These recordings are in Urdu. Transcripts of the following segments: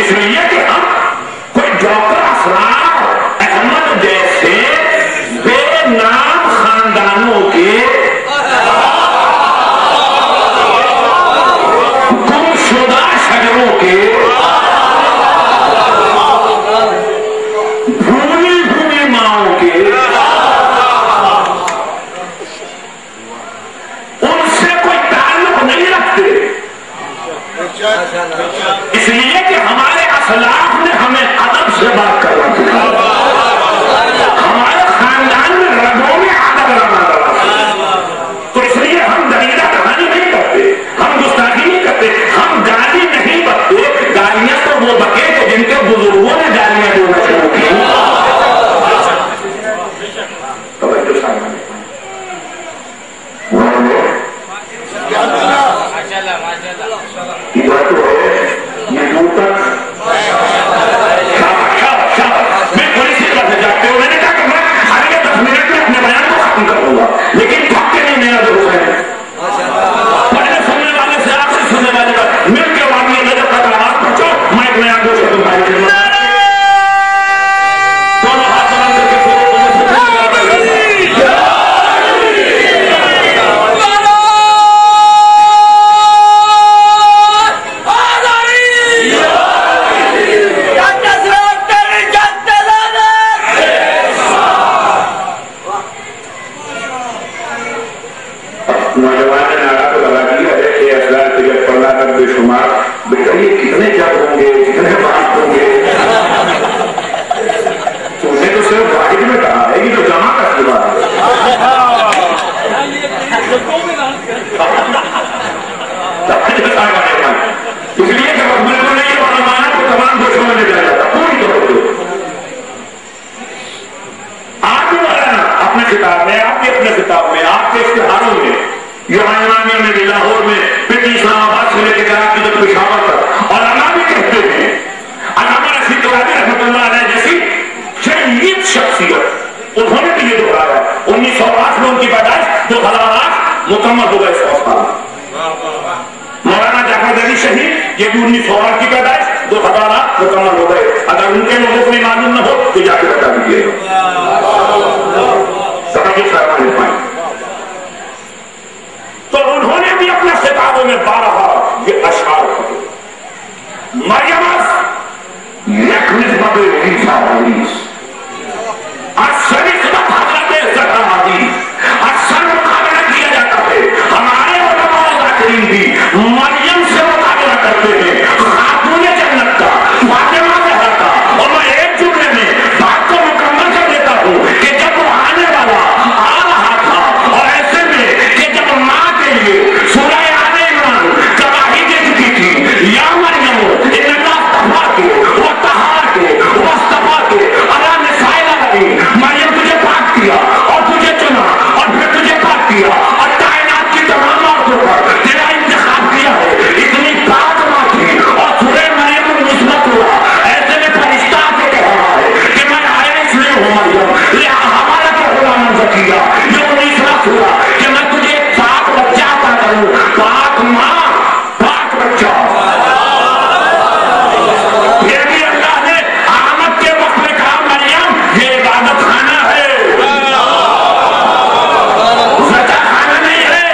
اس لیے کہ ہم کوئی ڈاکٹر افراد احمد جیسے بے نام خاندانوں کے گمشدہ شجروں کے بھولی بھولی ماؤں کے ان سے کوئی تعلق نہیں رکھتے، اس لیے کہ ہمارے اسلاف نے ہمیں ادب سے بات کرنا سکھایا، ہمارے خاندان میں رگوں میں ادب رہا، تو اس لیے ہم دریدہ کہانی نہیں کرتے، ہم گستاخی نہیں کرتے، ہم گالی نہیں بکتے، گالیاں تو وہ بکے کہ جن کے بزرگوں نے گالیاں دینا شروع کی۔ لیکن تھکے نہیں میرا دوست ہے، پہلے سننے والے سے آپ سے سننے والے کا مل کے واقعی نظر کا آواز پہنچو، میں ایک نیا دوست ہے تمہاری خدمت دونوں ہاتھ بلند کر کے بیٹا یہ کتنے جب ہوں گے، کتنے بات ہوں گے، تم نے تو صرف واحد میں کہا ہے، یہ تو جمع کا سوا ہے۔ اس لیے کہ بالکل نہیں یہ بڑا مانا تو تمام دوستوں میں جا جاتا پوری طور سے۔ آپ بھی مولانا اپنے خطاب میں، آپ کے اپنے خطاب میں، آپ کے اشتہاروں میں، یہاں امامیہ میں بھی، لاہور میں، پھر اسلام آباد سے لے کے کراچی تک پشاور تک، اور علامہ بھی کہتے ہیں، علامہ رشید گلابی رحمۃ اللہ علیہ جیسی شہید شخصیت، انہوں نے بھی یہ دہرایا 1908 میں ان کی پیدائش، 2008 مکمل ہو گئے 100 سال۔ مولانا جعفر علی شہید یہ بھی 1908 کی پیدائش، 2008 مکمل ہو گئے۔ اگر ان کے لوگوں کو معلوم نہ ہو تو جا کے بتا دیجیے گا۔ تو انہوں نے بھی اپنے خطابوں میں بارہا یہ اشعار پڑھے، مریم یک نسبت عیسیٰ حدیث، اکثر نسبت حضرت زہرا حدیث، اکثر مقابلہ کیا جاتا ہے، ہمارے علماء ذاکرین بھی مریم سے مقابلہ کرتے ہیں، خاتون جنت کا، فاطمہ زہرا کا، اور میں ایک جملے میں بات کو مکمل کر دیتا ہوں کہ جب وہ آنے والا آ رہا تھا، اور ایسے میں کہ جب ماں کے لیے سورہ آل عمران گواہی دے چکی تھی، یا مریم ان اللہ اصطفاکی و طہرکی و اصطفاکی علی نساء العالمین، مریم تجھے پاک کیا اور تجھے چنا اور پھر تجھے پاک کیا اور کائنات کی تمام عورتوں پر تیرا انتخاب کیا ہے، اتنی پاک ماں تھی اور سورہ مریم میں نسبت ہوا، ایسے میں فرشتہ سے کہہ رہا ہے کہ میں آیا اس لیے ہوں مریم لہذا ہمارا کیا غلام زکیہ یہ 19واں سورہ کہ میں تجھے ایک پاک بچہ عطا کروں، پاک ماں پاک بچہ۔ پھر بھی اللہ نے آمد کے وقت میں کہا مریم یہ عبادت خانہ ہے، زکا خانہ نہیں ہے،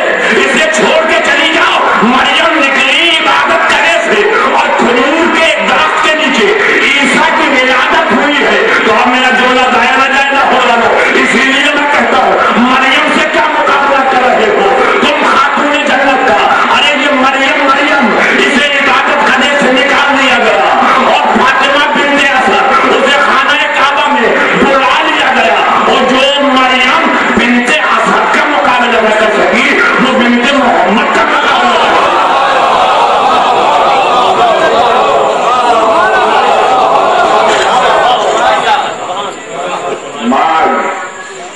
اسے چھوڑ کے چلی جاؤ۔ مریم نکلی عبادت کرے سے اور کھجور کے ایک درخت کے نیچے عیسیٰ کی ولادت ہوئی ہے، تو اب میرا جملہ ضائع نہ جائے نہ ہو جانا، اسی لیے میں کہتا ہوں مریم سے کیا مقابلہ کر رہے ہو تم خاتون جنت کا؟ ارے یہ مریم اسے عبادت خانے سے نکال دیا گیا، اور فاطمہ بنت اسد اسے خانہ کعبہ میں بلا لیا گیا، اور جو مریم بنت اسد کا مقابلہ نہ کر سکی وہ بنت محمد کا مقابلہ کر سکی۔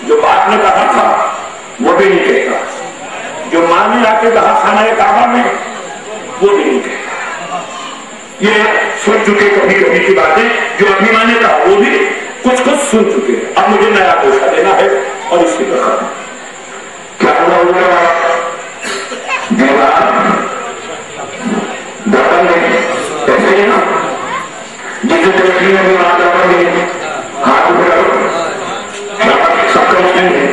جو بات نے کہا تھا وہ بھی نہیں کہتا، جو ماں نے آ کے کہا خانہ کعبہ میں وہ بھی نہیں کہتا، یہ سن چکے کبھی کبھی کی باتیں جو ابھی میں نے کہا وہ بھی کچھ سن چکے، اب مجھے نیا گوشہ دینا ہے اور اسی پر ختم۔ کیا ہوا دیوار دھڑکن میں ایسے ہی نا یونیورسٹی میں بھی آ جاتے ہیں ہاتھ میں سب کا مسلم ہے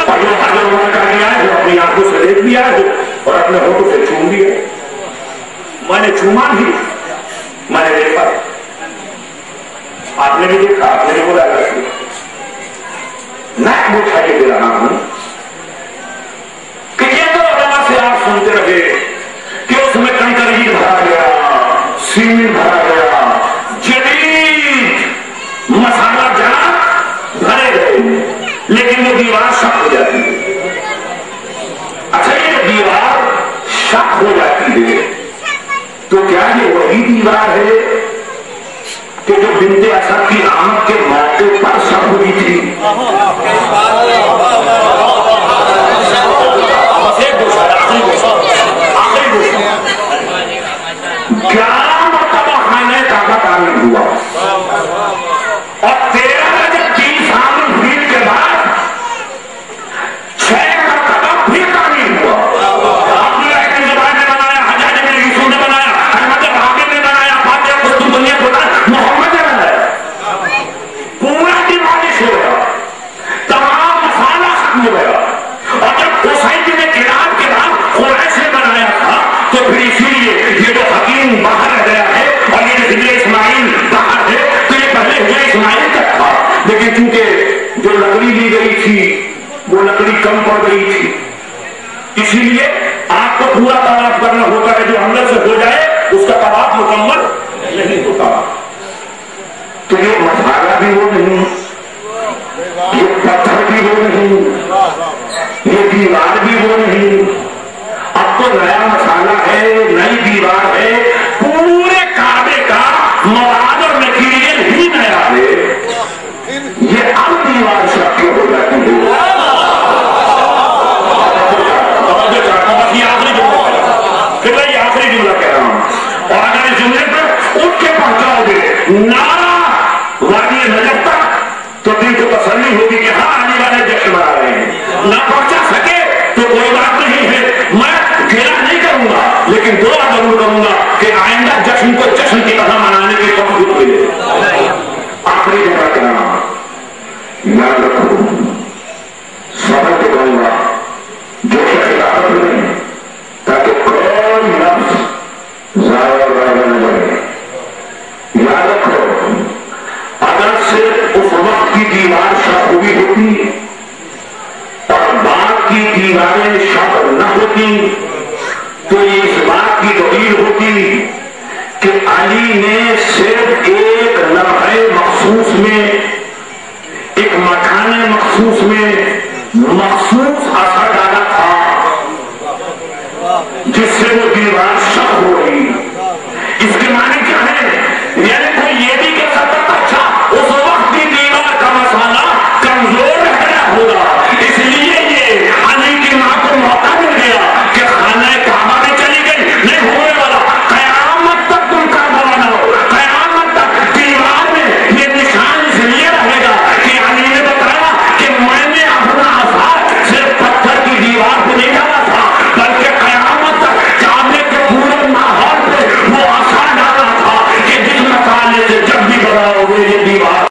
اور جو حاضر ہونے کا نہیں آئے جو اپنی آنکھوں سے دیکھ بھی آئے اور اپنے ہونٹوں سے چوم بھی ہے. میں نے چوما بھی میں نے دیکھا آپ نے بھی دیکھا آپ نے بھی بولا میں اٹھا کے دے رہا ہوں کہ یہ تو علماء سے آپ سنتے رہے کہ اس میں کنکریٹ بھرا گیا سیمنٹ بھرا گیا جدید مسالہ جات بھرے گئے لیکن وہ دیوار شک ہو جاتی ہے. اچھا یہ دیوار شک ہو جاتی ہے تو کیا یہ وہی دیوار ہے کہ جو بنت اسد کی آمد کے موقع پر شک ہوئی تھی؟ کیا مرتبہ خانہ کعبہ تعمیر ہوا اور 13 جب 3 سال بھیڑ کے بعد 6 مرتبہ پھر تعمیر ہوا. محمد نے بنایا پورا ڈیمالش ہو گیا تمام مسالہ ختم ہو گیا اور جب حسین نے کتاب کے بعد قریش نے بنایا تھا تو پھر اسی لیے یہ جو حکیم باہر رہ گیا ہے اور یہ ہجر اسماعیل باہر ہے تو یہ پہلے ہجر اسماعیل تک تھا لیکن چونکہ جو لکڑی لی گئی تھی وہ لکڑی کم پڑ گئی تھی اسی لیے آپ کو پورا طواف کرنا ہوتا ہے جو اندر سے ہو جائے اس کا طواف مکمل نہیں ہوتا. تو یہ مسالہ بھی وہ نہیں یہ پتھر بھی وہ نہیں یہ دیوار بھی وہ نہیں اب تو نیا مسالہ ہے نئی دیوار ہے پورے کعبے کا مواد اور مٹیریل ہی نیا ہے یہ اب دیوار شک ہو جاتی ہے. یہ آخری جملہ کہہ رہا ہوں اور اگر اس جملے پر اٹھ کے پہنچاؤ گے نعرہ وادی نجف تک تو دل کو تسلی ہوگی کہ ہاں آنے والے جشن منا رہے ہیں. نہ پہنچا سکے تو کوئی بات نہیں ہے میں گھیرا نہیں کروں گا لیکن دعا ضرور کروں گا کہ آئندہ جشن کو جشن کی طرح منانے کی توفیق ملے. آخری جملہ کہہ رہا ہوں یاد رکھو سبق کو کہوں گا جو خلافت میں تاکہ کوئی لفظ ضائع نہ بنے. یاد رکھو اگر صرف اس وقت کی دیوار شک ہوئی ہوتی اور بعد کی دیواریں شک نہ ہوتی تو یہ اس بات کی دلیل ہوتی کہ علی نے صرف ایک لمحے مخصوص میں